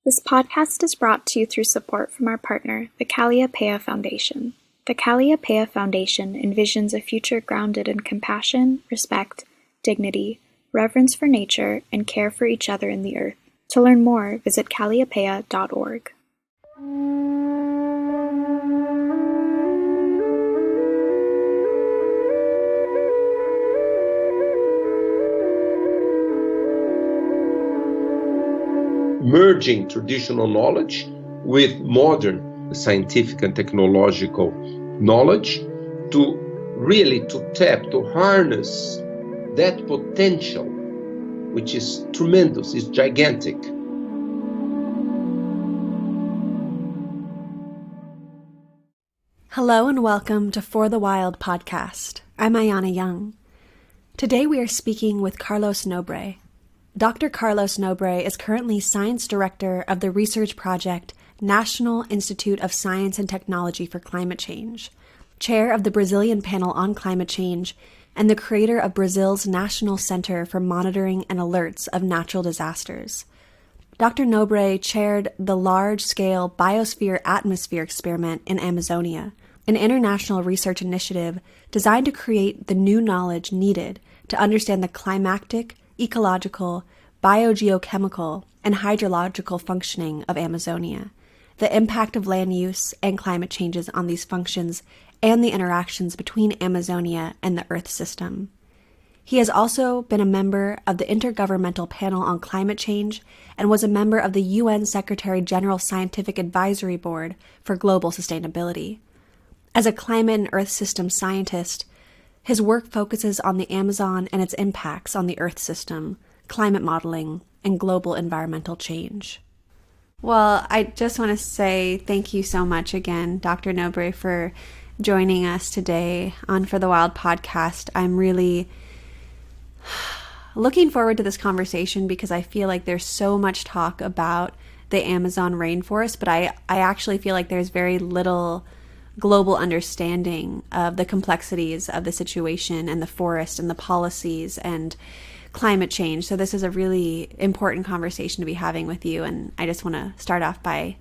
This podcast is brought to you through support from our partner, the Calliopeia Foundation. The Calliopeia Foundation envisions a future grounded in compassion, respect, dignity, reverence for nature, and care for each other in the earth. To learn more, visit calliopeia.org. Merging traditional knowledge with modern scientific and technological knowledge to harness that potential, which is tremendous, is gigantic. Hello and welcome to For the Wild podcast. I'm Ayana Young. Today we are speaking with Carlos Nobre. Dr. Carlos Nobre is currently Science Director of the research project National Institute of Science and Technology for Climate Change, Chair of the Brazilian Panel on Climate Change, and the creator of Brazil's National Center for Monitoring and Alerts of Natural Disasters. Dr. Nobre chaired the large-scale biosphere-atmosphere experiment in Amazonia, an international research initiative designed to create the new knowledge needed to understand the climactic, ecological, biogeochemical, and hydrological functioning of Amazonia, the impact of land use and climate changes on these functions, and the interactions between Amazonia and the Earth system. He has also been a member of the Intergovernmental Panel on Climate Change and was a member of the UN Secretary-General Scientific Advisory Board for Global Sustainability. As a climate and Earth system scientist, his work focuses on the Amazon and its impacts on the Earth system, climate modeling, and global environmental change. Well, I just want to say thank you so much again, Dr. Nobre, for joining us today on For the Wild podcast. I'm really looking forward to this conversation because I feel like there's so much talk about the Amazon rainforest, but I actually feel like there's very little global understanding of the complexities of the situation and the forest and the policies and climate change. So this is a really important conversation to be having with you. And I just want to start off by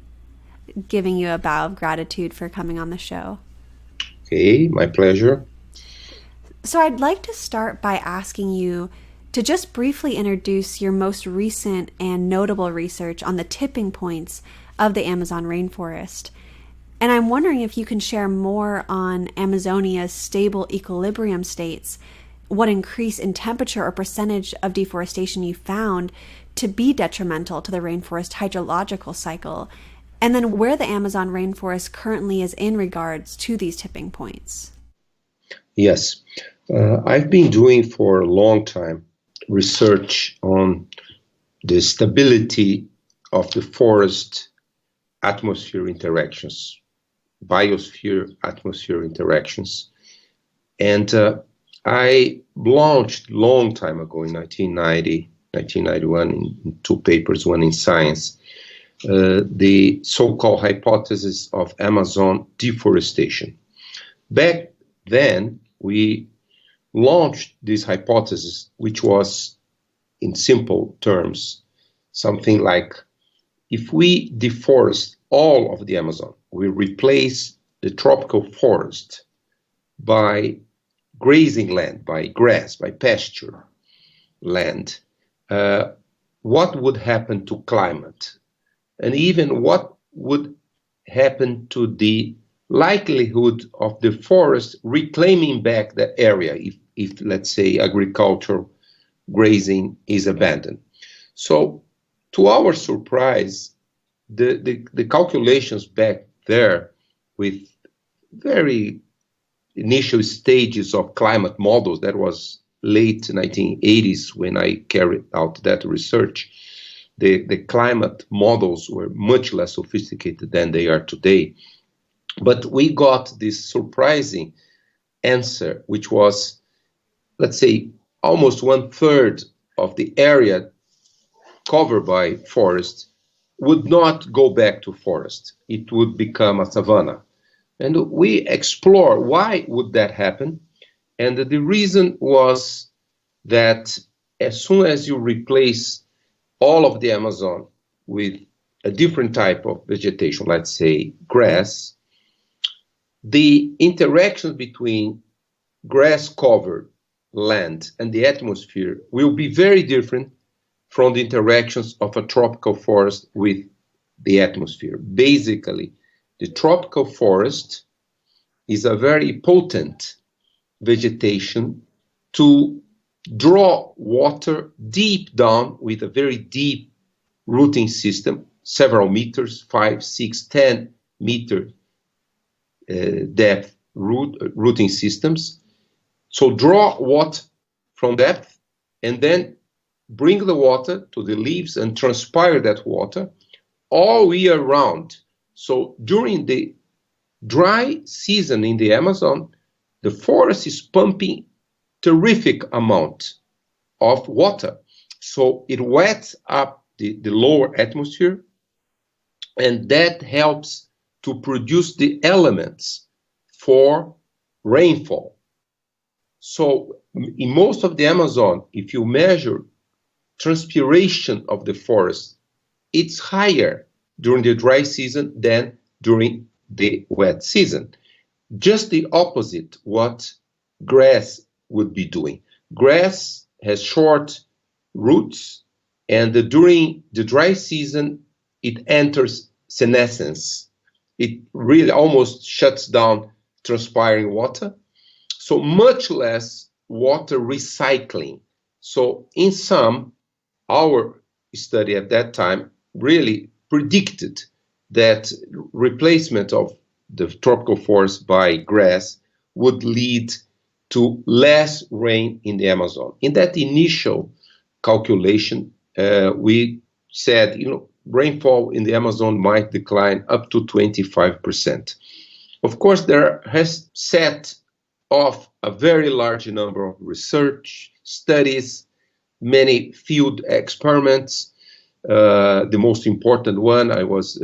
giving you a bow of gratitude for coming on the show. Okay, my pleasure. So I'd like to start by asking you to just briefly introduce your most recent and notable research on the tipping points of the Amazon rainforest. And I'm wondering if you can share more on Amazonia's stable equilibrium states, what increase in temperature or percentage of deforestation you found to be detrimental to the rainforest hydrological cycle, and then where the Amazon rainforest currently is in regards to these tipping points. Yes, I've been doing for a long time research on the stability of the forest-atmosphere interactions, biosphere-atmosphere interactions. And I launched long time ago in 1991 in two papers, one in Science, the so-called hypothesis of Amazon deforestation. Back then, we launched this hypothesis, which was, in simple terms, something like, if we deforest all of the Amazon, we replace the tropical forest by grazing land, by grass, by pasture land, what would happen to climate? And even what would happen to the likelihood of the forest reclaiming back the area if let's say, agricultural grazing is abandoned. So, to our surprise, the calculations back there with very initial stages of climate models, that was late 1980s when I carried out that research, the climate models were much less sophisticated than they are today. But we got this surprising answer, which was, let's say, almost 1/3 of the area covered by forest would not go back to forest. It would become a savanna. And we explore why would that happen. And the reason was that as soon as you replace all of the Amazon with a different type of vegetation, let's say grass, the interactions between grass-covered land and the atmosphere will be very different from the interactions of a tropical forest with the atmosphere. Basically, the tropical forest is a very potent vegetation to draw water deep down with a very deep rooting system, several meters, 5, 6, 10 meter depth rooting systems. So draw water from depth and then bring the water to the leaves and transpire that water all year round. So during the dry season in the Amazon, the forest is pumping terrific amount of water. So it wets up the lower atmosphere, and that helps to produce the elements for rainfall. So in most of the Amazon, if you measure transpiration of the forest, it's higher during the dry season than during the wet season. Just the opposite what grass would be doing. Grass has short roots, and during the dry season, it enters senescence. It really almost shuts down transpiring water. So much less water recycling. So in sum, our study at that time really predicted that replacement of the tropical forest by grass would lead to less rain in the Amazon. In that initial calculation, we said, rainfall in the Amazon might decline up to 25%. Of course, there has set off a very large number of research studies, many field experiments. The most important one I was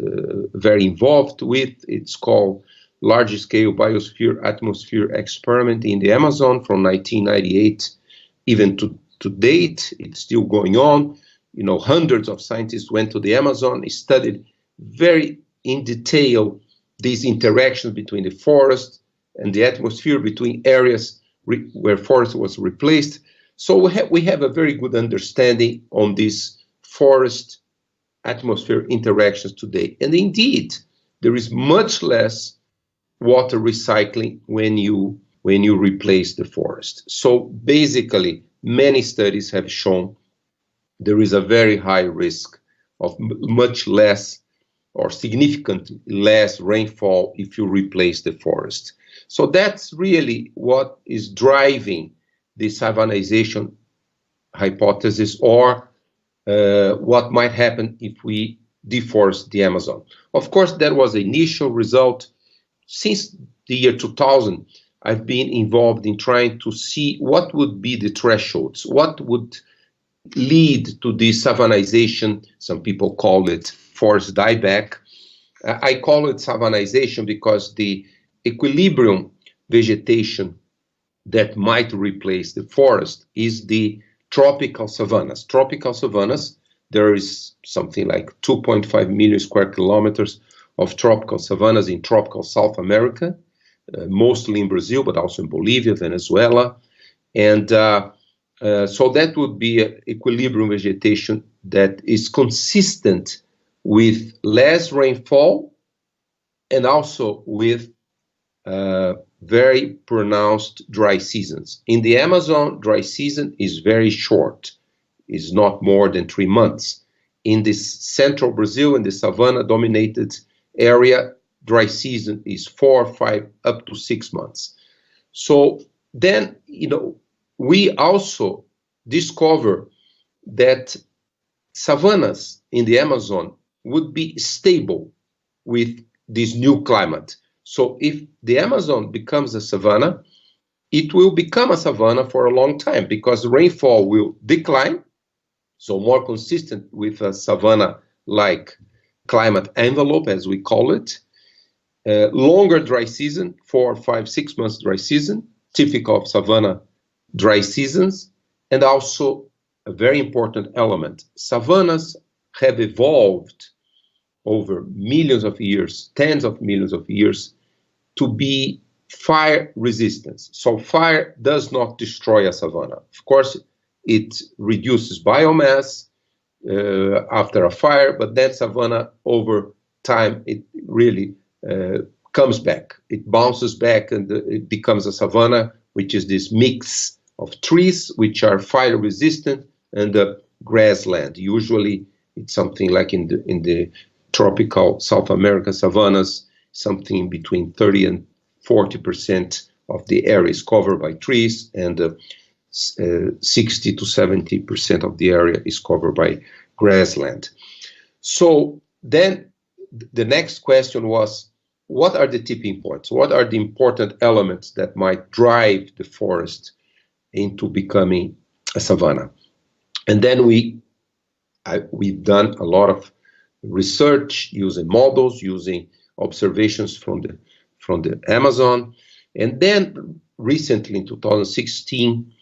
very involved with, it's called Large-Scale Biosphere-Atmosphere Experiment in the Amazon from 1998 even to date. It's still going on. Hundreds of scientists went to the Amazon, studied very in detail these interactions between the forest and the atmosphere, between areas where forest was replaced. So we have a very good understanding on these forest atmosphere interactions today. And indeed, there is much less water recycling when you replace the forest. So basically, many studies have shown there is a very high risk of much less or significantly less rainfall if you replace the forest. So that's really what is driving the savannization hypothesis, or what might happen if we deforest the Amazon. Of course, that was the initial result. Since the year 2000, I've been involved in trying to see what would be the thresholds, what would lead to the savannization. Some people call it forest dieback. I call it savannization because the equilibrium vegetation that might replace the forest is the tropical savannas. Tropical savannas, there is something like 2.5 million square kilometers of tropical savannas in tropical South America, mostly in Brazil, but also in Bolivia, Venezuela. And so that would be an equilibrium vegetation that is consistent with less rainfall and also with very pronounced dry seasons. In the Amazon, dry season is very short, is not more than 3 months. In this central Brazil, in the savanna-dominated area, dry season is 4, 5, up to 6 months. So then, we also discover that savannas in the Amazon would be stable with this new climate. So if the Amazon becomes a savanna, it will become a savanna for a long time because rainfall will decline, so more consistent with a savanna-like climate envelope, as we call it. Longer dry season, 4, 5, 6 months dry season, typical of savanna dry seasons, and also a very important element. Savannas have evolved over millions of years, tens of millions of years, to be fire resistant. So fire does not destroy a savanna. Of course, it reduces biomass after a fire, but that savanna over time, it really comes back. It bounces back and it becomes a savanna, which is this mix of trees which are fire resistant and the grassland. Usually it's something like in the tropical South American savannas, something between 30 and 40% of the area is covered by trees, and 60 to 70% of the area is covered by grassland. So then the next question was, what are the tipping points? What are the important elements that might drive the forest into becoming a savanna? And then we've done a lot of research using models, using observations from the Amazon. And then recently in 2016,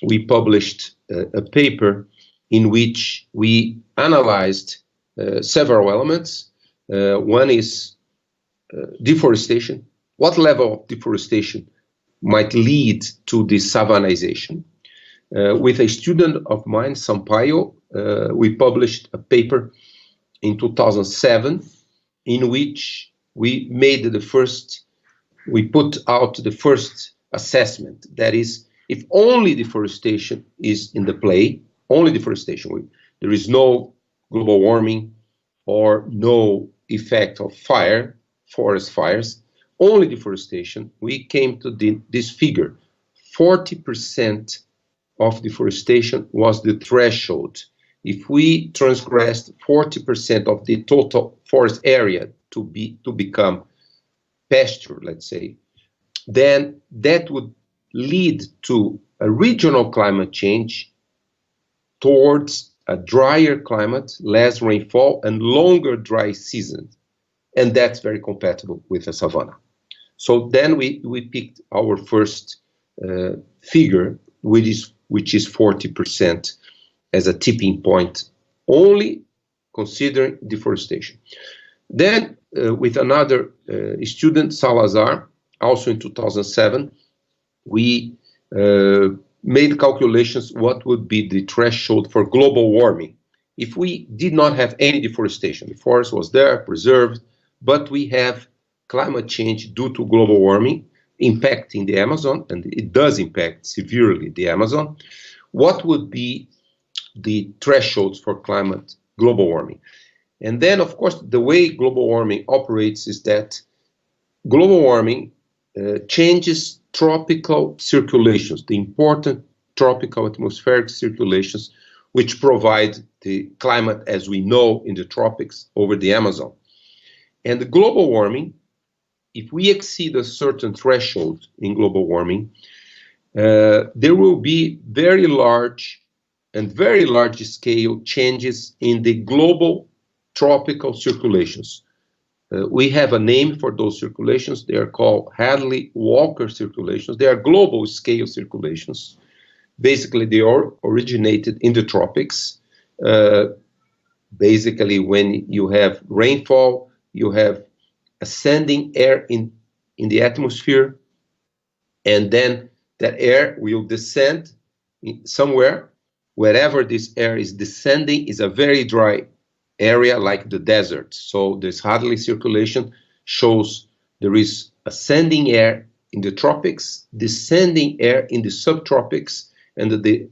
we published a paper in which we analyzed several elements. One is deforestation. What level of deforestation might lead to this savannization? With a student of mine, Sampaio, we published a paper in 2007 in which we put out the first assessment. That is, if only deforestation is in the play, only deforestation, there is no global warming or no effect of forest fires, only deforestation, we came to this figure. 40% of deforestation was the threshold. If we transgressed 40% of the total forest area to become pasture, let's say, then that would lead to a regional climate change towards a drier climate, less rainfall, and longer dry seasons. And that's very compatible with a savanna. So then we picked our first figure, which is 40% as a tipping point, only considering deforestation. Then with another student, Salazar, also in 2007, we made calculations what would be the threshold for global warming. If we did not have any deforestation, the forest was there, preserved, but we have climate change due to global warming impacting the Amazon, and it does impact severely the Amazon, what would be the thresholds for global warming? And then, of course, the way global warming operates is that global warming changes tropical circulations, the important tropical atmospheric circulations, which provide the climate as we know in the tropics over the Amazon. And the global warming, if we exceed a certain threshold in global warming, there will be very large scale changes in the global tropical circulations. We have a name for those circulations. They are called Hadley-Walker circulations. They are global scale circulations. Basically, they are originated in the tropics. Basically, when you have rainfall, you have ascending air in the atmosphere, and then that air will descend somewhere. Wherever this air is descending is a very dry area like the desert. So this Hadley circulation shows there is ascending air in the tropics, descending air in the subtropics, and the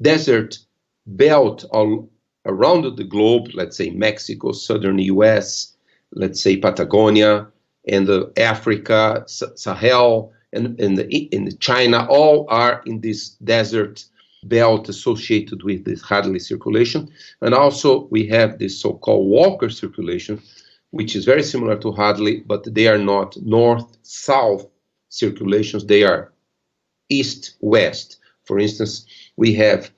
desert belt all around the globe, let's say Mexico, southern US, let's say Patagonia, and Africa, Sahel, and China, all are in this desert belt associated with this Hadley circulation. And also we have this so-called Walker circulation, which is very similar to Hadley, but they are not north-south circulations, they are east-west. For instance, we have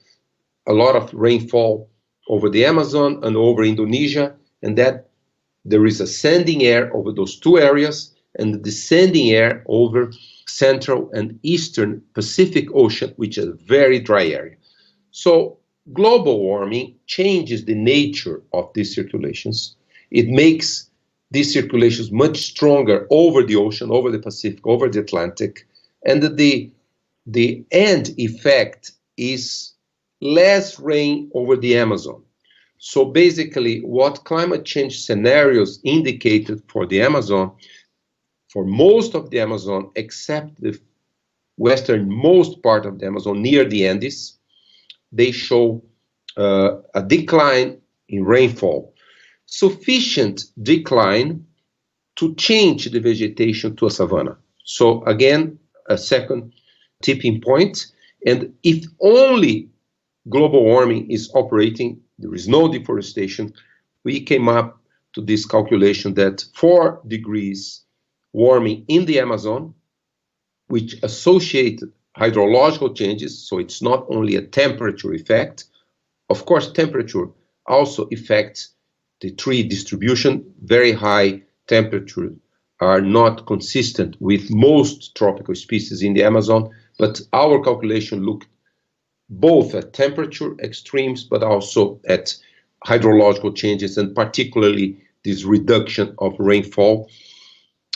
a lot of rainfall over the Amazon and over Indonesia, and that there is ascending air over those two areas and descending air over Central and Eastern Pacific Ocean, which is a very dry area. So global warming changes the nature of these circulations, it makes these circulations much stronger over the ocean, over the Pacific, over the Atlantic, and the end effect is less rain over the Amazon. So basically, what climate change scenarios indicated for the Amazon, for most of the Amazon, except the westernmost part of the Amazon near the Andes, they show a decline in rainfall, sufficient decline to change the vegetation to a savanna. So again, a second tipping point. And if only global warming is operating, there is no deforestation, we came up to this calculation that 4 degrees warming in the Amazon, which associated hydrological changes, so it's not only a temperature effect. Of course, temperature also affects the tree distribution. Very high temperatures are not consistent with most tropical species in the Amazon, but our calculation looked both at temperature extremes, but also at hydrological changes, and particularly this reduction of rainfall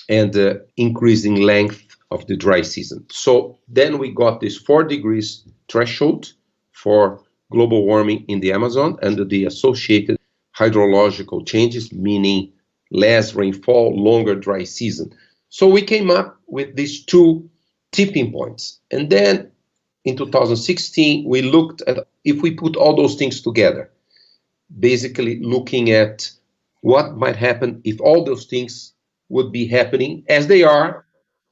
and the increasing length of the dry season. So then we got this 4 degrees threshold for global warming in the Amazon and the associated hydrological changes, meaning less rainfall, longer dry season. So we came up with these 2 tipping points. And then in 2016, we looked at if we put all those things together, basically looking at what might happen if all those things would be happening as they are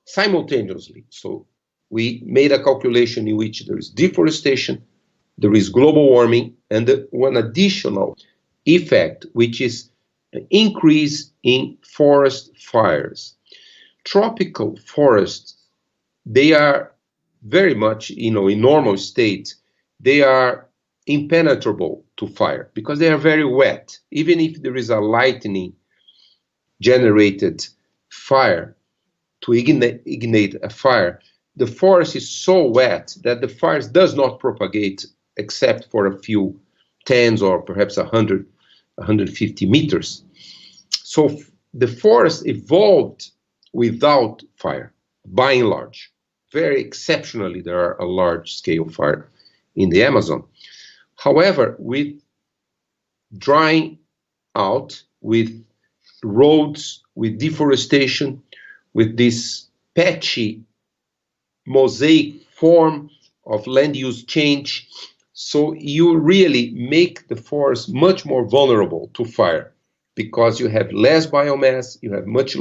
simultaneously. So we made a calculation in which there is deforestation, there is global warming, and one additional effect, which is an increase in forest fires. Tropical forests, they are very much, in normal state, they are impenetrable to fire because they are very wet. Even if there is a lightning generated fire to ignite a fire, the forest is so wet that the fires does not propagate except for a few tens or perhaps 100, 150 meters. So the forest evolved without fire, by and large. Very exceptionally, there are a large-scale fire in the Amazon. However, with drying out, with roads, with deforestation, with this patchy mosaic form of land use change, so you really make the forest much more vulnerable to fire because you have less biomass, you have much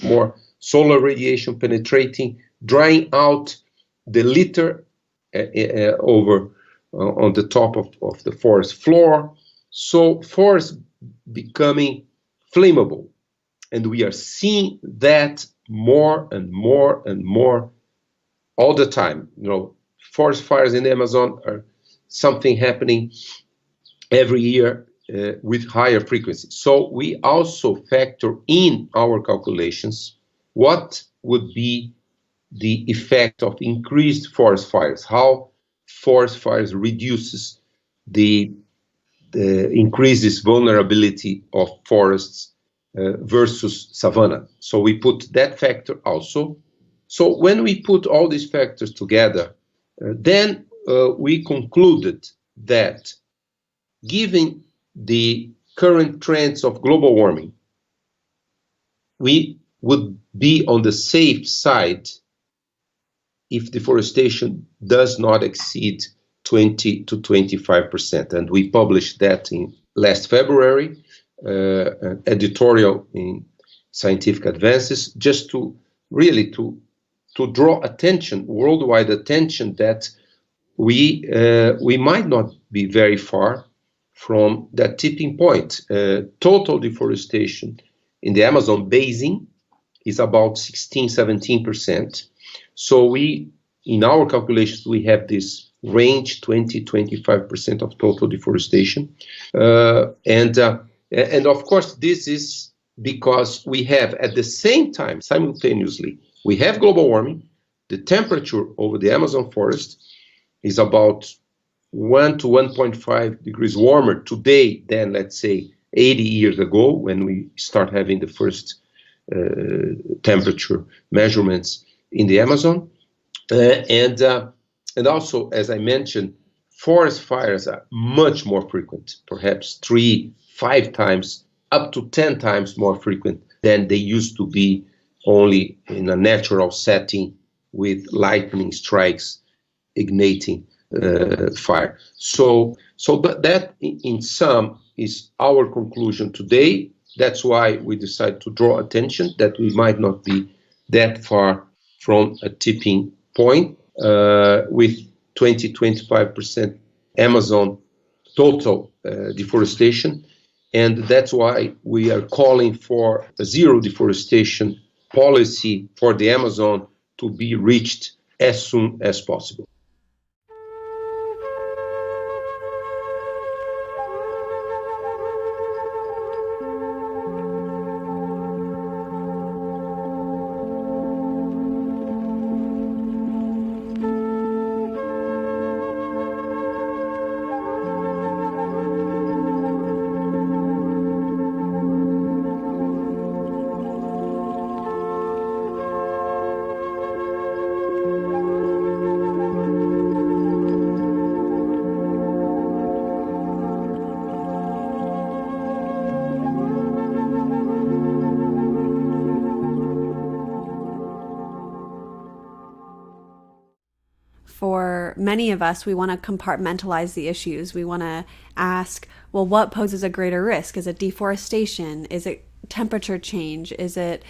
more solar radiation penetrating, drying out the litter over on the top of the forest floor. So forest becoming flammable. And we are seeing that more and more and more all the time. Forest fires in the Amazon are something happening every year with higher frequency. So we also factor in our calculations what would be the effect of increased forest fires, how forest fires reduces the increases vulnerability of forests versus savanna. So we put that factor also. So when we put all these factors together, then we concluded that given the current trends of global warming, we would be on the safe side if deforestation does not exceed 20 to 25%. And we published that in last February, an editorial in Scientific Advances, just to really to draw attention, worldwide attention, that we might not be very far from that tipping point. Total deforestation in the Amazon basin is about 16, 17%. So we, in our calculations, we have this range, 20, 25% of total deforestation. And of course, this is because we have at the same time, simultaneously, we have global warming. The temperature over the Amazon forest is about 1 to 1.5 degrees warmer today than, let's say, 80 years ago when we start having the first temperature measurements in the Amazon. And also, as I mentioned, forest fires are much more frequent, perhaps 3-5 times, up to 10 times more frequent than they used to be only in a natural setting with lightning strikes igniting fire. So that in sum is our conclusion today. That's why we decided to draw attention that we might not be that far from a tipping point with 20-25% Amazon total deforestation. And that's why we are calling for a zero deforestation policy for the Amazon to be reached as soon as possible. For many of us, we want to compartmentalize the issues. We want to ask, well, what poses a greater risk? Is it deforestation? Is it temperature change? Is it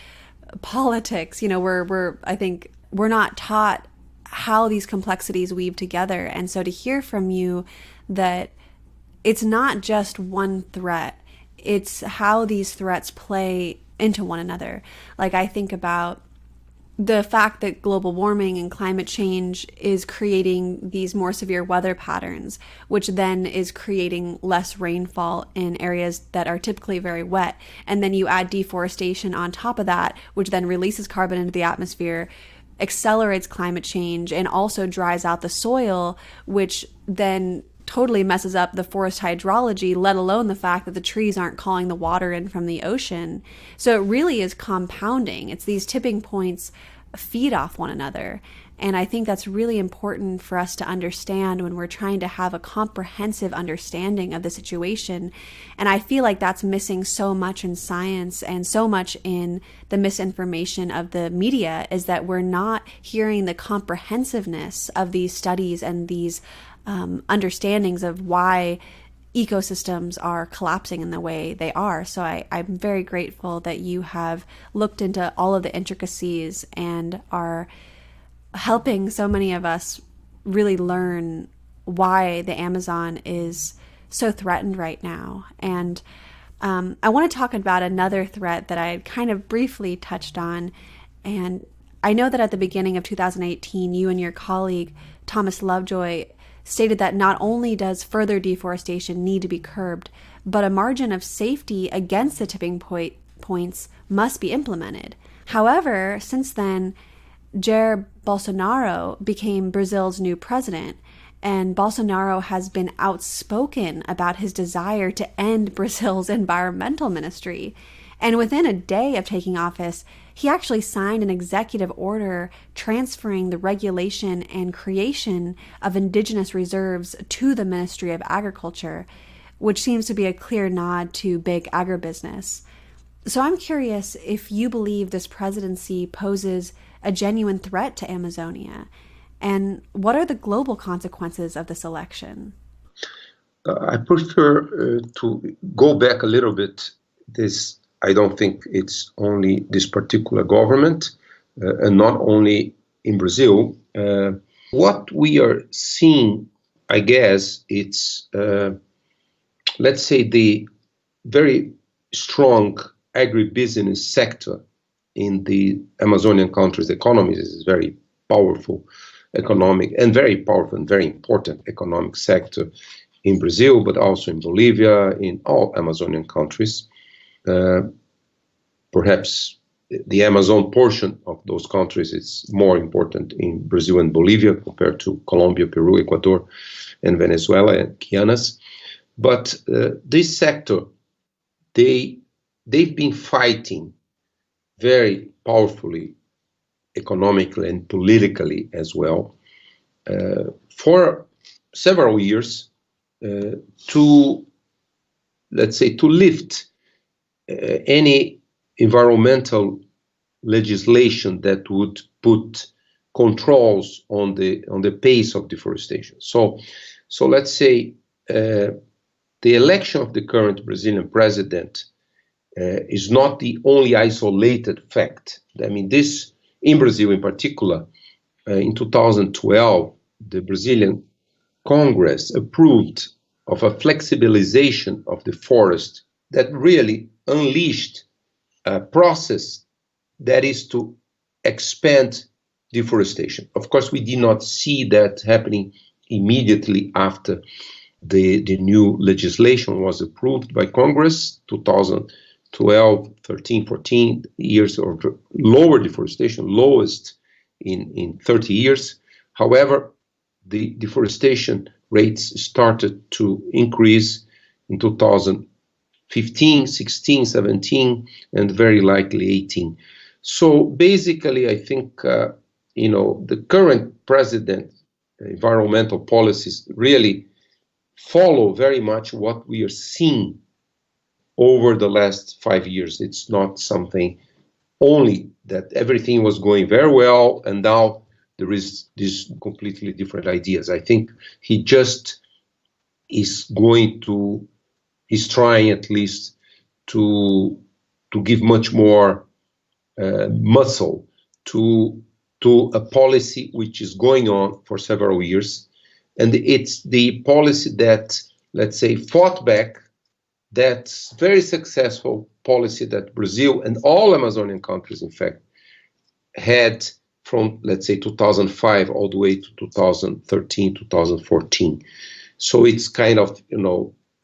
politics? I think we're not taught how these complexities weave together. And so to hear from you that it's not just one threat, it's how these threats play into one another. Like I think about the fact that global warming and climate change is creating these more severe weather patterns, which then is creating less rainfall in areas that are typically very wet. And then you add deforestation on top of that, which then releases carbon into the atmosphere, accelerates climate change, and also dries out the soil, which then totally messes up the forest hydrology, let alone the fact that the trees aren't calling the water in from the ocean. So it really is compounding. It's these tipping points feed off one another. And I think that's really important for us to understand when we're trying to have a comprehensive understanding of the situation. And I feel like that's missing so much in science and so much in the misinformation of the media, is that we're not hearing the comprehensiveness of these studies and these understandings of why ecosystems are collapsing in the way they are. So I'm very grateful that you have looked into all of the intricacies and are helping so many of us really learn why the Amazon is so threatened right now. And I want to talk about another threat that I kind of briefly touched on. And I know that at the beginning of 2018, you and your colleague, Thomas Lovejoy, stated that not only does further deforestation need to be curbed, but a margin of safety against the tipping points must be implemented. However, since then, Jair Bolsonaro became Brazil's new president, and Bolsonaro has been outspoken about his desire to end Brazil's environmental ministry. And within a day of taking office, he actually signed an executive order transferring the regulation and creation of indigenous reserves to the Ministry of Agriculture, which seems to be a clear nod to big agribusiness. So I'm curious if you believe this presidency poses a genuine threat to Amazonia, and what are the global consequences of this election? I prefer to go back a little bit. I don't think it's only this particular government, and not only in Brazil. What we are seeing, I guess, it's, let's say, the very strong agribusiness sector in the Amazonian countries' economies is very powerful economic and very powerful and very important economic sector in Brazil, but also in Bolivia, in all Amazonian countries. Perhaps the Amazon portion of those countries is more important in Brazil and Bolivia compared to Colombia, Peru, Ecuador, and Venezuela and Guianas. But this sector they've been fighting very powerfully, economically and politically as well, for several years, to, let's say, to lift any environmental legislation that would put controls on the pace of deforestation. So let's say the election of the current Brazilian president is not the only isolated fact. I mean, this, in Brazil in particular, in 2012, the Brazilian Congress approved of a flexibilization of the forest that really unleashed a process that is to expand deforestation. Of course, we did not see that happening immediately after the new legislation was approved by Congress. 2012, 13, 14 years of lower deforestation, lowest in 30 years. However, the deforestation rates started to increase in 2015, 16, 17, and very likely 18. So basically, I think, the current president environmental policies really follow very much what we are seeing over the last 5 years. It's not something only that everything was going very well and now there is these completely different ideas. I think he just is he's trying at least to give much more muscle to a policy which is going on for several years. And it's the policy that, let's say, fought back that very successful policy that Brazil and all Amazonian countries, in fact, had from, let's say, 2005 all the way to 2013, 2014. So it's kind of,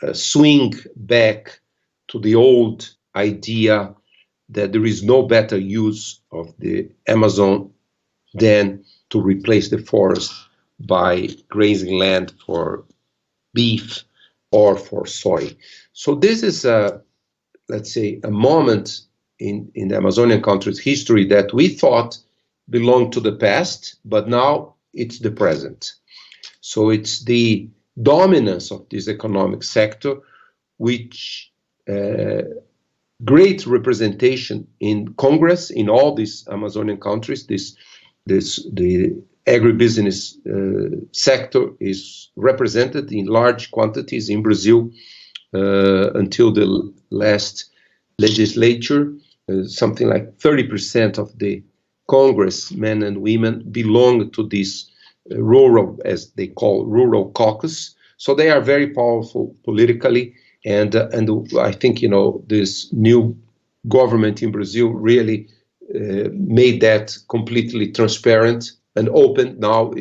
a swing back to the old idea that there is no better use of the Amazon than to replace the forest by grazing land for beef or for soy. So this is let's say, a moment in the Amazonian country's history that we thought belonged to the past, but now it's the present. So it's the dominance of this economic sector, which great representation in Congress in all these Amazonian countries. The agribusiness sector is represented in large quantities in Brazil until the last legislature. Something like 30% of the congressmen and women belong to this rural, as they call, rural caucus. So they are very powerful politically, and I think this new government in Brazil really made that completely transparent and open. Now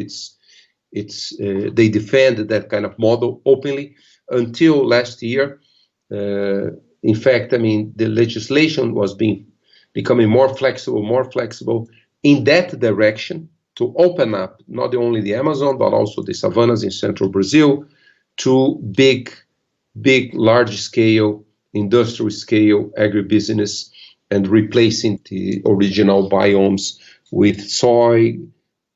they defend that kind of model openly. Until last year, in fact, the legislation was becoming more flexible in that direction, to open up not only the Amazon, but also the savannas in central Brazil to big, large-scale, industrial-scale agribusiness, and replacing the original biomes with soy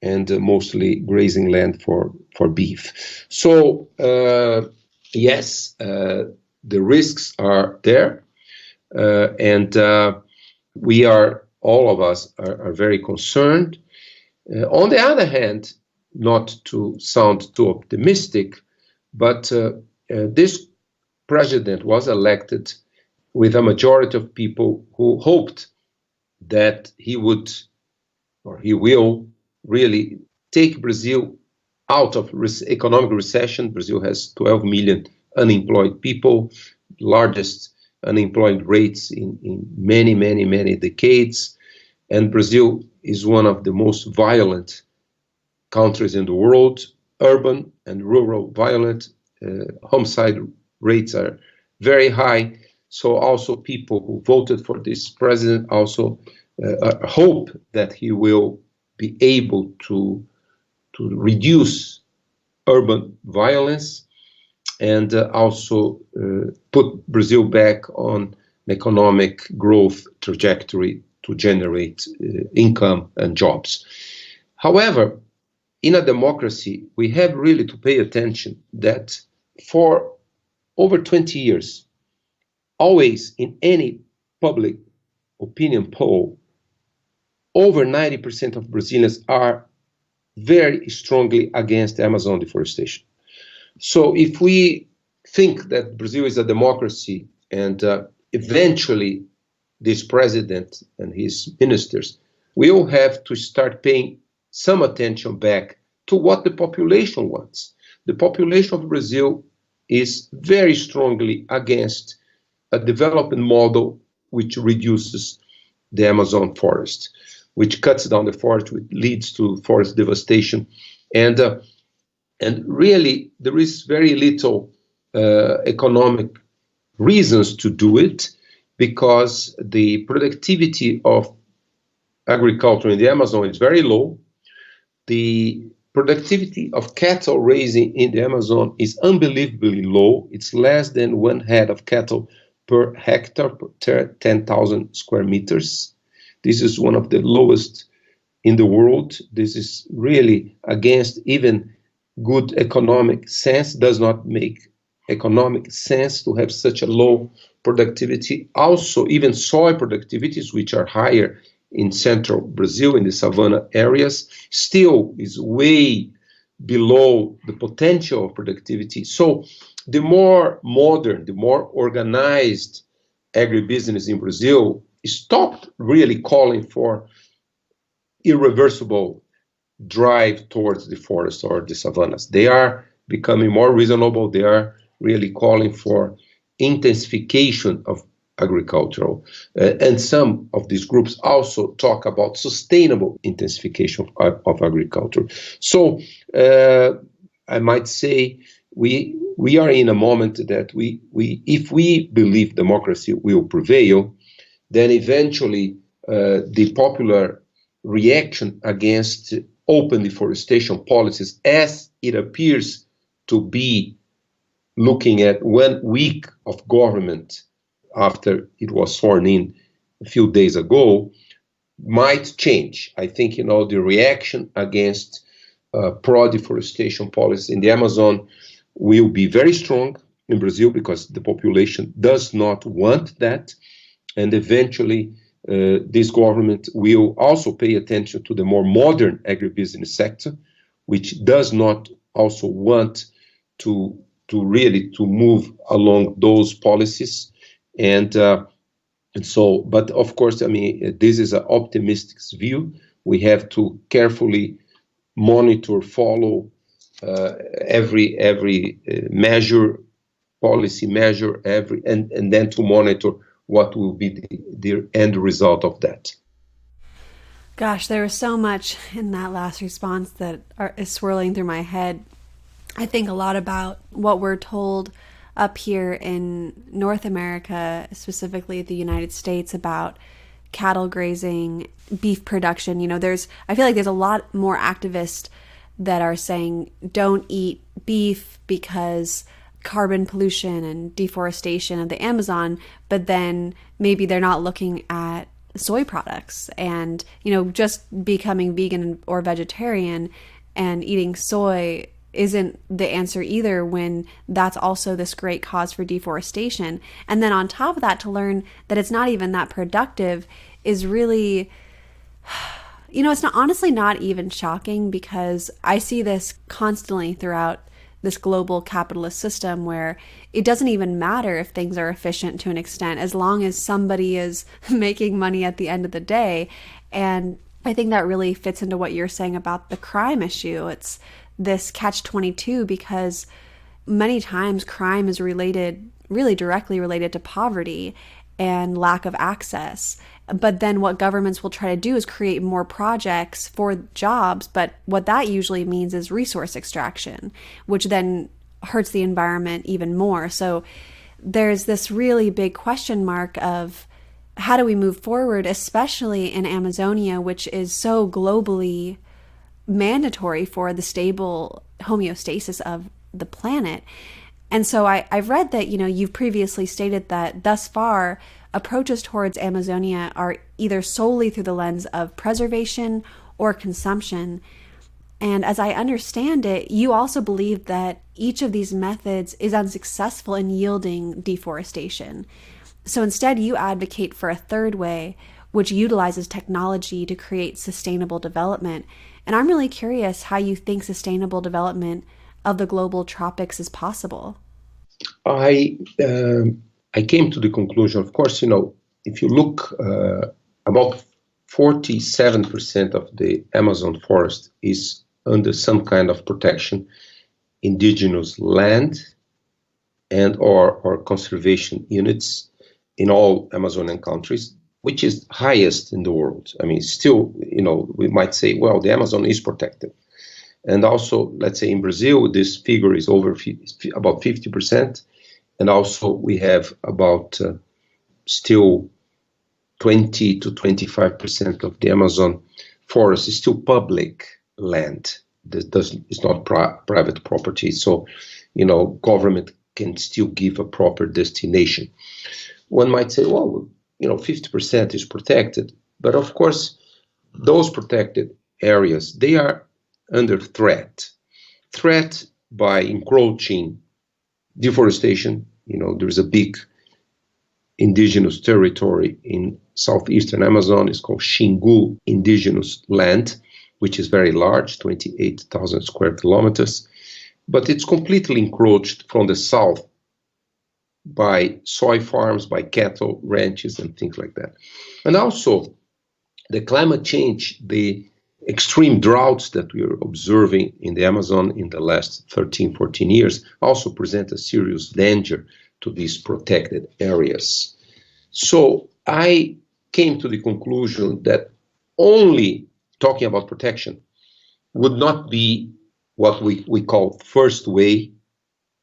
and mostly grazing land for beef. So, yes, the risks are there, and we are, all of us are very concerned. On the other hand, not to sound too optimistic, but this president was elected with a majority of people who hoped that he would, or he will, really take Brazil out of economic recession. Brazil has 12 million unemployed people, largest unemployment rates in many decades. And Brazil is one of the most violent countries in the world, urban and rural violent. Homicide rates are very high. So also people who voted for this president also hope that he will be able to reduce urban violence and also put Brazil back on economic growth trajectory to generate income and jobs. However, in a democracy, we have really to pay attention that for over 20 years, always in any public opinion poll, over 90% of Brazilians are very strongly against Amazon deforestation. So if we think that Brazil is a democracy and eventually this president and his ministers will have to start paying some attention back to what the population wants. The population of Brazil is very strongly against a development model which reduces the Amazon forest, which cuts down the forest, which leads to forest devastation. And really, there is very little economic reasons to do it, because the productivity of agriculture in the Amazon is very low. The productivity of cattle raising in the Amazon is unbelievably low. It's less than one head of cattle per hectare per 10,000 square meters. This is one of the lowest in the world. This is really against even good economic sense. Does not make economic sense to have such a low productivity. Also, even soy productivities, which are higher in central Brazil, in the savanna areas, still is way below the potential of productivity. So the more modern, the more organized agribusiness in Brazil stopped really calling for irreversible drive towards the forest or the savannas. They are becoming more reasonable. They are really calling for intensification of agricultural. And some of these groups also talk about sustainable intensification of agriculture. So I might say we are in a moment that if we believe democracy will prevail, then eventually the popular reaction against open deforestation policies, as it appears to be looking at 1 week of government after it was sworn in a few days ago, might change. I think, the reaction against pro-deforestation policy in the Amazon will be very strong in Brazil, because the population does not want that. And eventually, this government will also pay attention to the more modern agribusiness sector, which does not also want to really move along those policies. And so, but of course, this is an optimistic view. We have to carefully monitor, follow every measure, policy measure, and then to monitor what will be the end result of that. Gosh, there was so much in that last response that is swirling through my head. I think a lot about what we're told up here in North America, specifically the United States, about cattle grazing, beef production. I feel like there's a lot more activists that are saying don't eat beef because carbon pollution and deforestation of the Amazon, but then maybe they're not looking at soy products and, just becoming vegan or vegetarian and eating soy isn't the answer either, when that's also this great cause for deforestation. And then on top of that, to learn that it's not even that productive is really, it's honestly not even shocking, because I see this constantly throughout this global capitalist system where it doesn't even matter if things are efficient to an extent, as long as somebody is making money at the end of the day. And I think that really fits into what you're saying about the crime issue. It's this catch-22, because many times crime is really directly related to poverty and lack of access. But then what governments will try to do is create more projects for jobs. But what that usually means is resource extraction, which then hurts the environment even more. So there's this really big question mark of how do we move forward, especially in Amazonia, which is so globally mandatory for the stable homeostasis of the planet. And so I've read that, you've previously stated that thus far, approaches towards Amazonia are either solely through the lens of preservation or consumption. And as I understand it, you also believe that each of these methods is unsuccessful in yielding deforestation. So instead, you advocate for a third way, which utilizes technology to create sustainable development. And I'm really curious how you think sustainable development of the global tropics is possible. I came to the conclusion, of course, if you look, about 47% of the Amazon forest is under some kind of protection, indigenous land and or conservation units in all Amazonian countries, which is highest in the world. I mean, still, we might say, well, the Amazon is protected. And also, let's say in Brazil, this figure is over about 50%. And also we have about still 20 to 25% of the Amazon forest is still public land. It's not private property. So, government can still give a proper destination. One might say, well, 50% is protected. But of course, those protected areas, they are under threat by encroaching deforestation. There's a big indigenous territory in southeastern Amazon. It's called Xingu indigenous land, which is very large, 28,000 square kilometers. But it's completely encroached from the south by soy farms, by cattle ranches, and things like that. And also, the climate change, the extreme droughts that we are observing in the Amazon in the last 13, 14 years also present a serious danger to these protected areas. So I came to the conclusion that only talking about protection would not be what we call first way,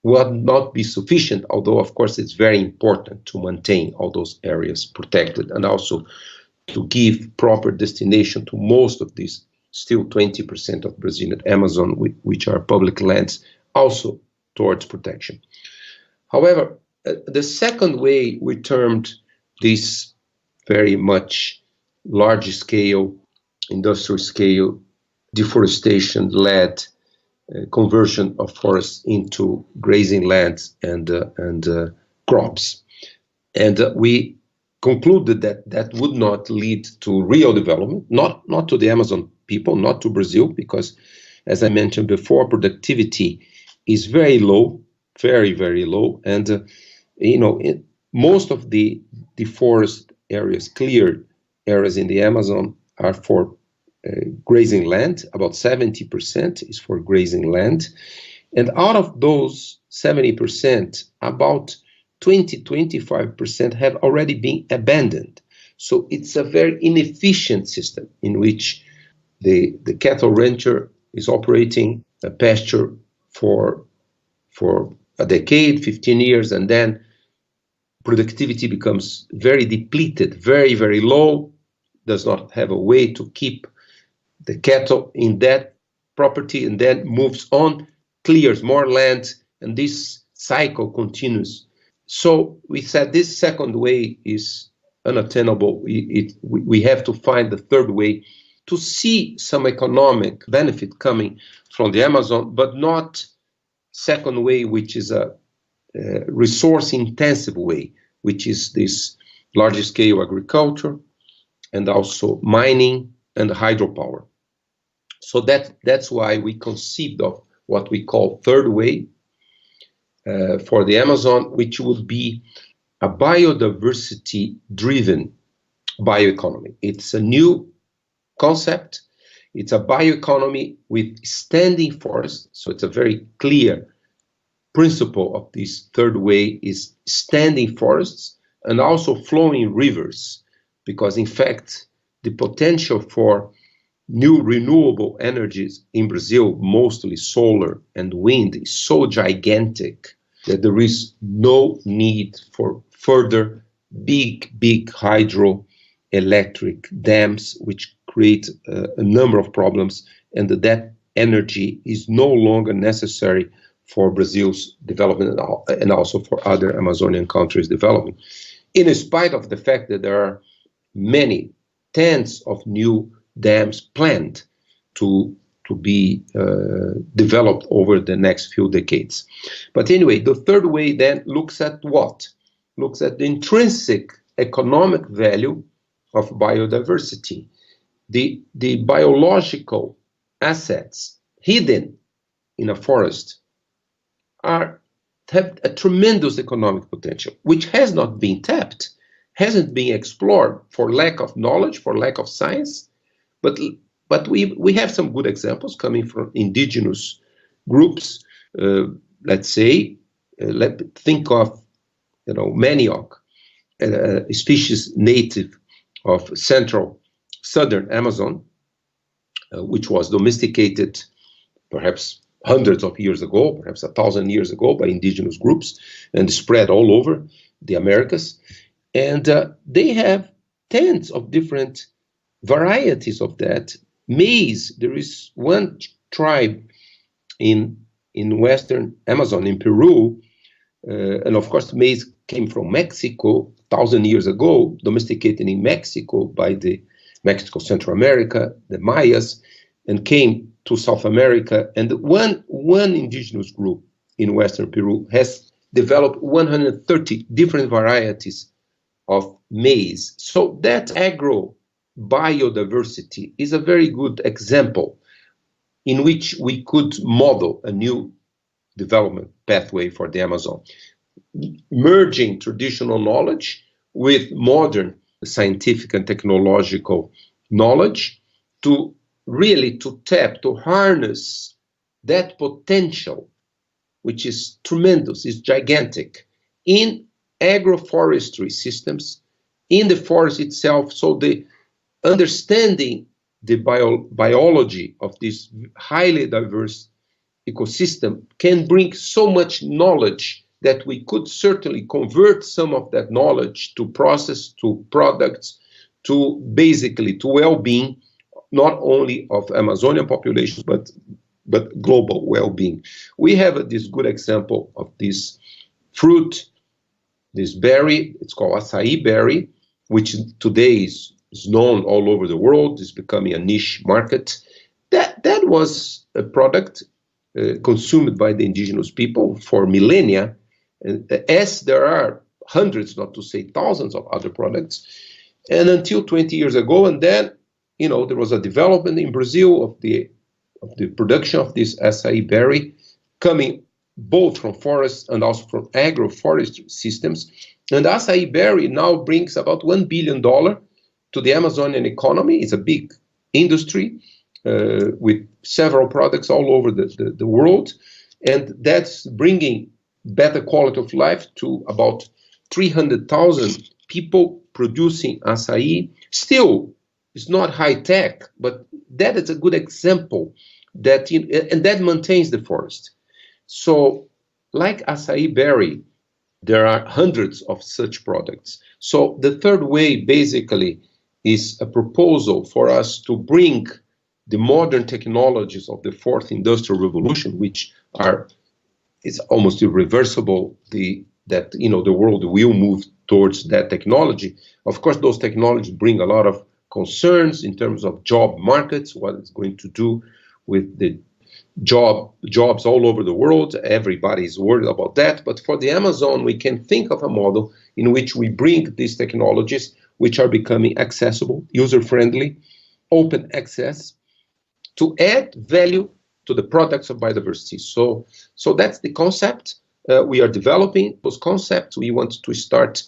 would not be sufficient, although of course it's very important to maintain all those areas protected and also to give proper destination to most of these still 20% of Brazilian Amazon, which are public lands, also towards protection. However, the second way we termed this very much large-scale, industrial-scale, deforestation-led conversion of forests into grazing lands and crops. And we concluded that would not lead to real development, not to the Amazon people, not to Brazil, because, as I mentioned before, productivity is very low, very, very low. And, most of the forest areas, cleared areas in the Amazon are for grazing land. About 70% is for grazing land. And out of those 70%, about 20-25% have already been abandoned. So it's a very inefficient system in which the cattle rancher is operating a pasture for a decade, 15 years, and then productivity becomes very depleted, very, very low, does not have a way to keep the cattle in that property, and then moves on, clears more land, and this cycle continues. So we said this second way is unattainable. We have to find the third way to see some economic benefit coming from the Amazon, but not second way, which is a resource-intensive way, which is this large-scale agriculture and also mining and hydropower. So that's why we conceived of what we call third way for the Amazon, which would be a biodiversity-driven bioeconomy. It's a new concept. It's a bioeconomy with standing forests. So it's a very clear principle of this third way is standing forests and also flowing rivers, because in fact, the potential for new renewable energies in Brazil, mostly solar and wind, is so gigantic that there is no need for further big hydroelectric dams, which create a number of problems, and that energy is no longer necessary for Brazil's development and also for other Amazonian countries' development. in spite of the fact that there are many tens of new dams planned to be developed over the next few decades. But anyway, the third way then looks at what? Looks at the intrinsic economic value of biodiversity. The biological assets hidden in a forest have a tremendous economic potential, which has not been tapped, hasn't been explored for lack of knowledge, for lack of science. But we have some good examples coming from indigenous groups. Let's say, think of manioc, a species native of southern Amazon, which was domesticated perhaps hundreds of years ago, perhaps 1,000 years ago by indigenous groups, and spread all over the Americas. And they have tens of different varieties of that. Maize, there is one tribe in western Amazon, in Peru, and of course maize came from Mexico 1,000 years ago, domesticated in Mexico by the Mexico, Central America, the Mayas, and came to South America. And one indigenous group in western Peru has developed 130 different varieties of maize. So that agro biodiversity is a very good example in which we could model a new development pathway for the Amazon, merging traditional knowledge with modern scientific and technological knowledge to really tap, to harness that potential, which is tremendous, is gigantic, in agroforestry systems, in the forest itself. So the understanding the biology of this highly diverse ecosystem can bring so much knowledge that we could certainly convert some of that knowledge to process, to products, to basically to well-being, not only of Amazonian populations, but global well-being. We have this good example of this fruit, this berry. It's called acai berry, which today is known all over the world. It's becoming a niche market. That was a product consumed by the indigenous people for millennia, as there are hundreds, not to say thousands, of other products. And until 20 years ago, and then there was a development in Brazil of the production of this acai berry, coming both from forests and also from agroforestry systems. And acai berry now brings about $1 billion to the Amazonian economy. It's a big industry with several products all over the world. And that's bringing better quality of life to about 300,000 people producing acai. Still, it's not high tech, but that is a good example that, and that maintains the forest. So, like acai berry, there are hundreds of such products. So the third way basically is a proposal for us to bring the modern technologies of the fourth industrial revolution, which is almost irreversible, that the world will move towards that technology. Of course, those technologies bring a lot of concerns in terms of job markets, what it's going to do with the jobs all over the world. Everybody's worried about that. But for the Amazon, we can think of a model in which we bring these technologies, which are becoming accessible, user-friendly, open access, to add value to the products of biodiversity. So that's the concept. We are developing those concepts. We want to start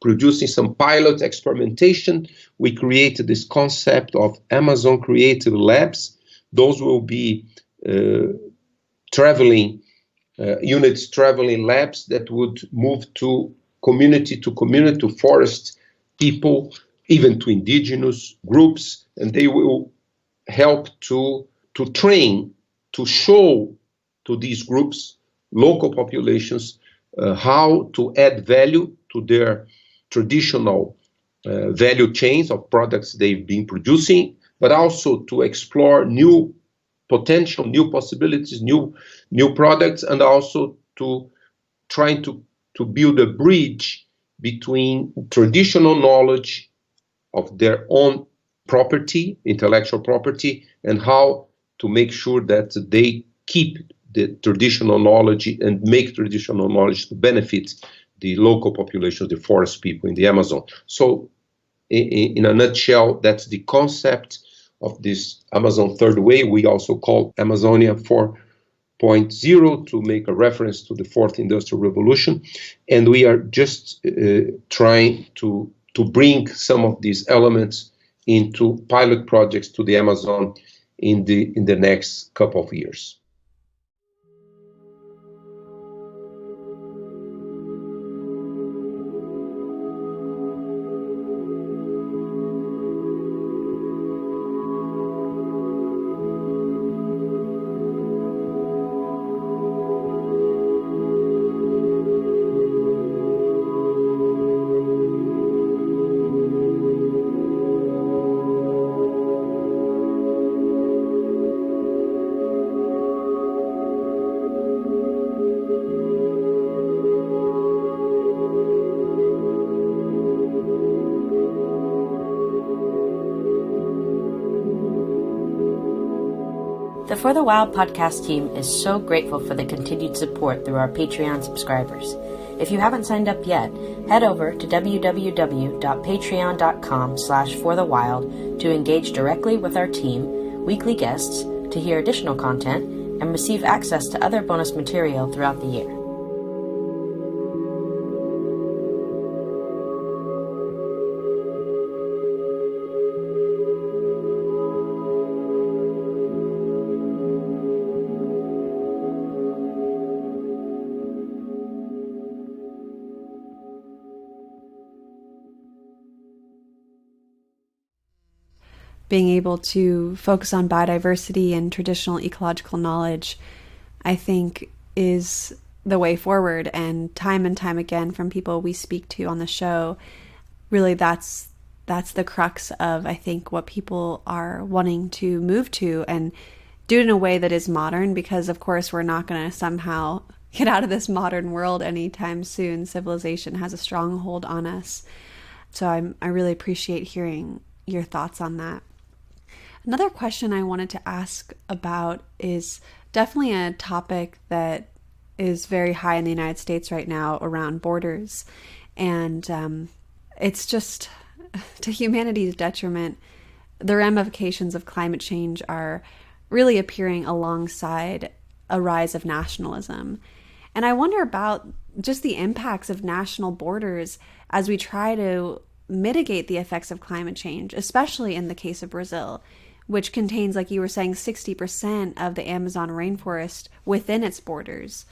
producing some pilot experimentation. We created this concept of Amazon Creative Labs. Those will be traveling labs that would move to community, to forest people, even to indigenous groups, and they will help to train, to show to these groups, local populations, how to add value to their traditional value chains of products they've been producing, but also to explore new potential, new possibilities, new products, and also to trying to build a bridge between traditional knowledge of their own property, intellectual property, and how to make sure that they keep the traditional knowledge and make traditional knowledge to benefit the local population, the forest people in the Amazon. So in a nutshell, that's the concept of this Amazon Third Way. We also call Amazonia 4.0 to make a reference to the Fourth Industrial Revolution. And we are just trying to bring some of these elements into pilot projects to the Amazon in the next couple of years. The For the Wild podcast team is so grateful for the continued support through our Patreon subscribers. If you haven't signed up yet, head over to www.patreon.com/forthewild to engage directly with our team, weekly guests, to hear additional content, and receive access to other bonus material throughout the year. Being able to focus on biodiversity and traditional ecological knowledge, I think, is the way forward. And time again from people we speak to on the show, really that's the crux of, I think, what people are wanting to move to and do it in a way that is modern, because of course we're not going to somehow get out of this modern world anytime soon. Civilization has a stronghold on us. So I really appreciate hearing your thoughts on that. Another question I wanted to ask about is definitely a topic that is very high in the United States right now around borders. And it's just, to humanity's detriment, the ramifications of climate change are really appearing alongside a rise of nationalism. And I wonder about just the impacts of national borders as we try to mitigate the effects of climate change, especially in the case of Brazil, which contains, like you were saying, 60% of the Amazon rainforest within its borders.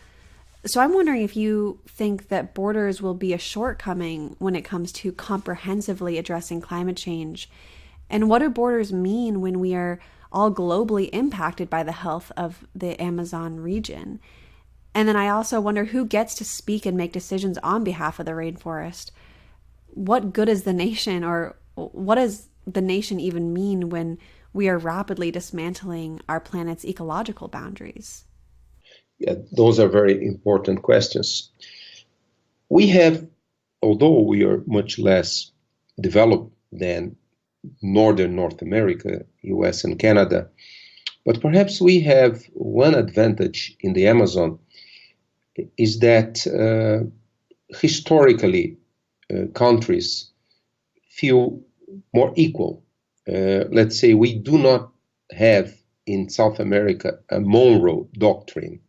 So I'm wondering if you think that borders will be a shortcoming when it comes to comprehensively addressing climate change. And what do borders mean when we are all globally impacted by the health of the Amazon region? And then I also wonder who gets to speak and make decisions on behalf of the rainforest. What good is the nation, or what does the nation even mean when we are rapidly dismantling our planet's ecological boundaries? Yeah, those are very important questions. We have, although we are much less developed than Northern North America, US and Canada, but perhaps we have one advantage in the Amazon is that historically countries feel more equal. Let's say we do not have in South America a Monroe Doctrine.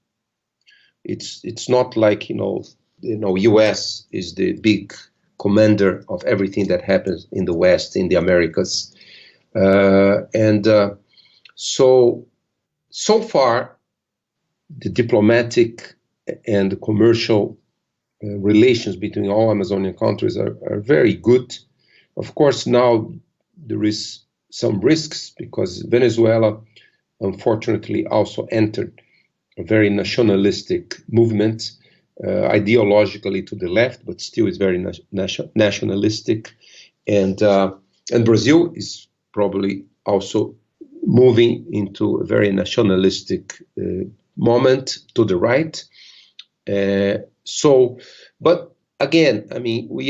It's not like US is the big commander of everything that happens in the West, in the Americas, so far the diplomatic and the commercial relations between all Amazonian countries are very good. Of course, now there is some risks because Venezuela, unfortunately, also entered a very nationalistic movement, ideologically to the left, but still is very nationalistic. And Brazil is probably also moving into a very nationalistic moment to the right. But again, I mean, we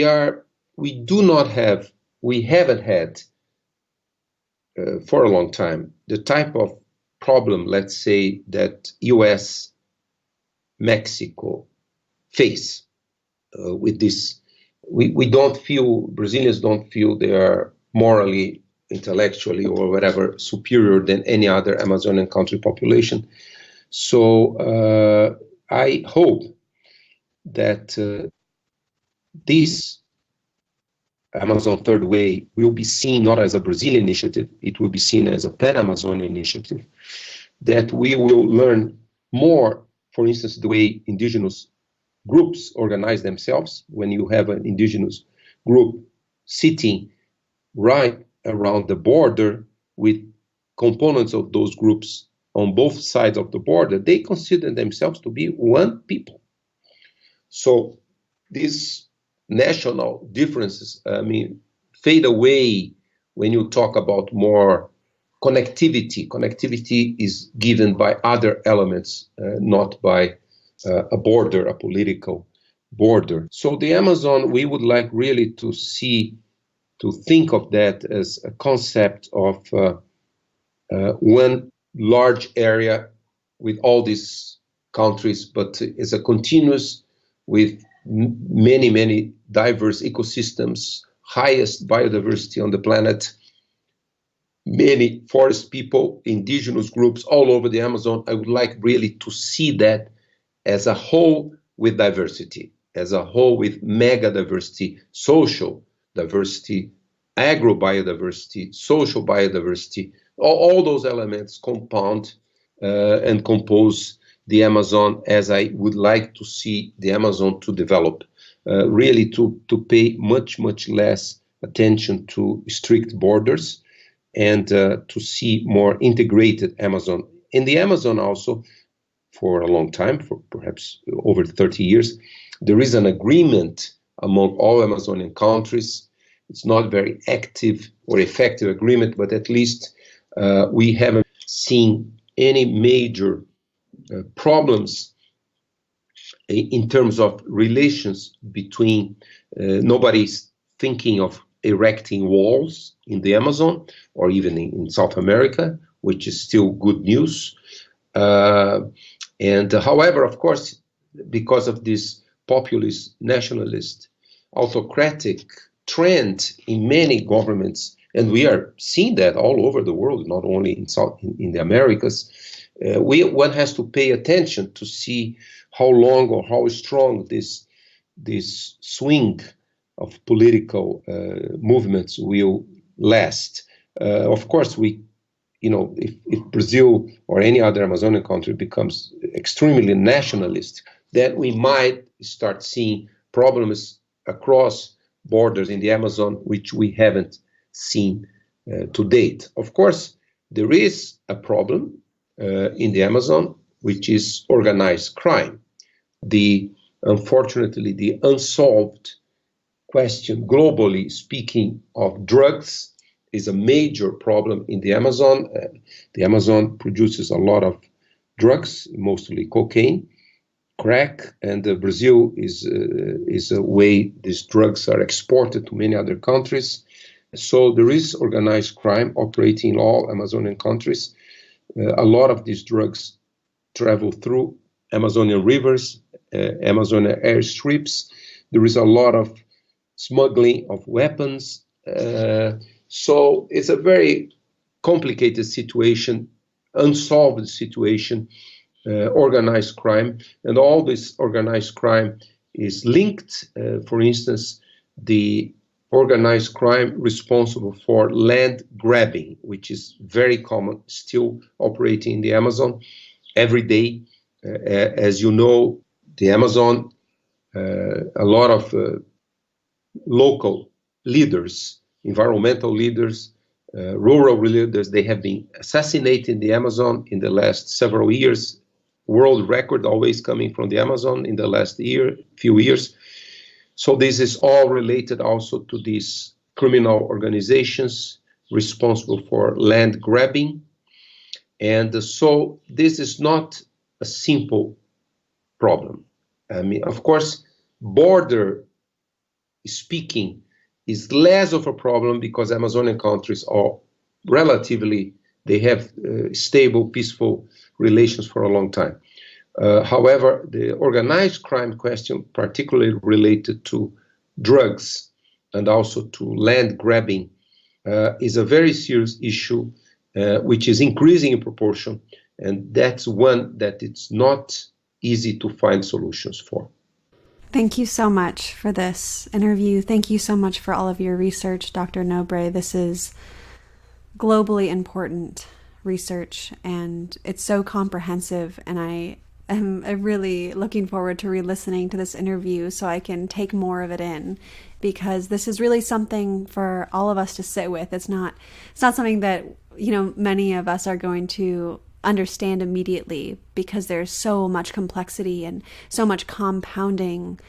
haven't had for a long time the type of problem, let's say, that U.S., Mexico face with this. We don't feel, Brazilians don't feel they are morally, intellectually, or whatever superior than any other Amazonian country population. So I hope that this Amazon Third Way will be seen not as a Brazilian initiative, it will be seen as a pan-Amazonian initiative, that we will learn more, for instance, the way indigenous groups organize themselves. When you have an indigenous group sitting right around the border with components of those groups on both sides of the border, they consider themselves to be one people. So these national differences, I mean, fade away when you talk about more connectivity. Connectivity is given by other elements, not by a border, a political border. So the Amazon, we would like really to think of that as a concept of one large area with all these countries, but as a continuous with many, many diverse ecosystems, highest biodiversity on the planet, many forest people, indigenous groups all over the Amazon. I would like really to see that as a whole with diversity, as a whole with mega diversity, social diversity, agro-biodiversity, social biodiversity. All those elements compound and compose the Amazon as I would like to see the Amazon to develop, really to pay much, much less attention to strict borders and to see more integrated Amazon. In the Amazon also, for a long time, for perhaps over 30 years, there is an agreement among all Amazonian countries. It's not very active or effective agreement, but at least we haven't seen any major problems in terms of relations between nobody's thinking of erecting walls in the Amazon or even in South America, which is still good news. However, of course, because of this populist, nationalist, autocratic trend in many governments, and we are seeing that all over the world, not only in the Americas, one has to pay attention to see how long or how strong this swing of political movements will last. Of course, if Brazil or any other Amazonian country becomes extremely nationalist, then we might start seeing problems across borders in the Amazon, which we haven't seen to date. Of course, there is a problem in the Amazon, which is organized crime. Unfortunately, the unsolved question, globally speaking, of drugs is a major problem in the Amazon. The Amazon produces a lot of drugs, mostly cocaine, crack, and Brazil is a way these drugs are exported to many other countries. So there is organized crime operating in all Amazonian countries. A lot of these drugs travel through Amazonian rivers, Amazonian airstrips. There is a lot of smuggling of weapons. So it's a very complicated situation, unsolved situation, organized crime. And all this organized crime is linked, for instance, the organized crime responsible for land grabbing, which is very common, still operating in the Amazon every day. As you know, the Amazon, a lot of local leaders, environmental leaders, rural leaders, they have been assassinated in the Amazon in the last several years. World record always coming from the Amazon in the last few years. So this is all related also to these criminal organizations responsible for land grabbing. And so this is not a simple problem. I mean, of course, border speaking, is less of a problem because Amazonian countries are relatively, they have stable, peaceful relations for a long time. However, the organized crime question, particularly related to drugs and also to land grabbing, is a very serious issue, which is increasing in proportion, and that's one that it's not easy to find solutions for. Thank you so much for this interview. Thank you so much for all of your research, Dr. Nobre. This is globally important research, and it's so comprehensive, and I am really looking forward to re-listening to this interview so I can take more of it in, because this is really something for all of us to sit with. It's not something that, many of us are going to understand immediately, because there's so much complexity and so much compounding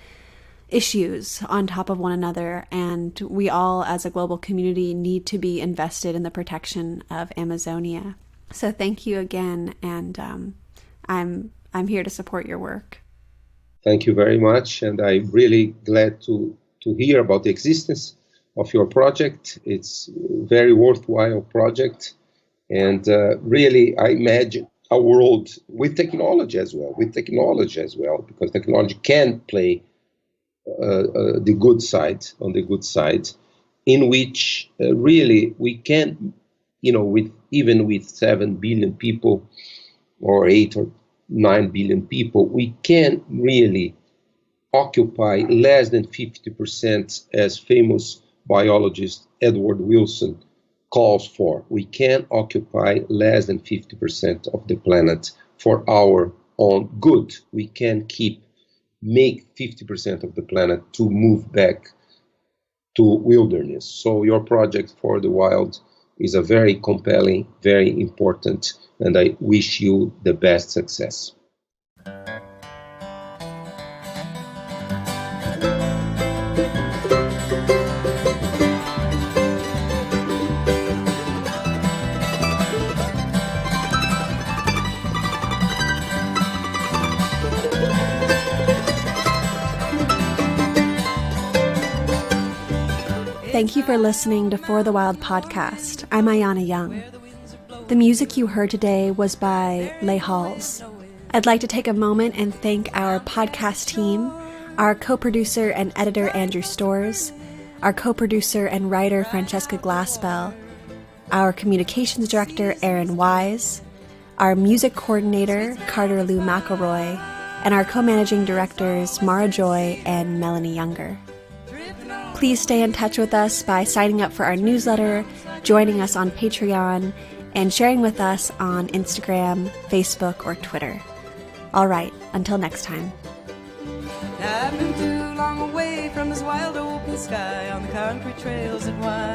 issues on top of one another, and we all as a global community need to be invested in the protection of Amazonia. So thank you again, and I'm here to support your work. Thank you very much, and I'm really glad to hear about the existence of your project. It's a very worthwhile project, and really I imagine a world with technology as well, because technology can play the good side, in which really we can, with 7 billion people or 8 or 9 billion people, we can really occupy less than 50%, as famous biologist Edward Wilson calls for. We can occupy less than 50% of the planet for our own good. We can make 50% of the planet to move back to wilderness. So your project For the Wild is a very compelling, very important, and I wish you the best success. Thank you for listening to For the Wild podcast. I'm Ayana Young. The music you heard today was by Leigh Halls. I'd like to take a moment and thank our podcast team, our co-producer and editor Andrew Storrs, our co-producer and writer Francesca Glassbell, our communications director Aaron Wise, our music coordinator Carter Lou McElroy, and our co-managing directors Mara Joy and Melanie Younger. Please stay in touch with us by signing up for our newsletter, joining us on Patreon, and sharing with us on Instagram, Facebook, or Twitter. All right, until next time. I've been too long away from this wild open sky on the concrete trails that wind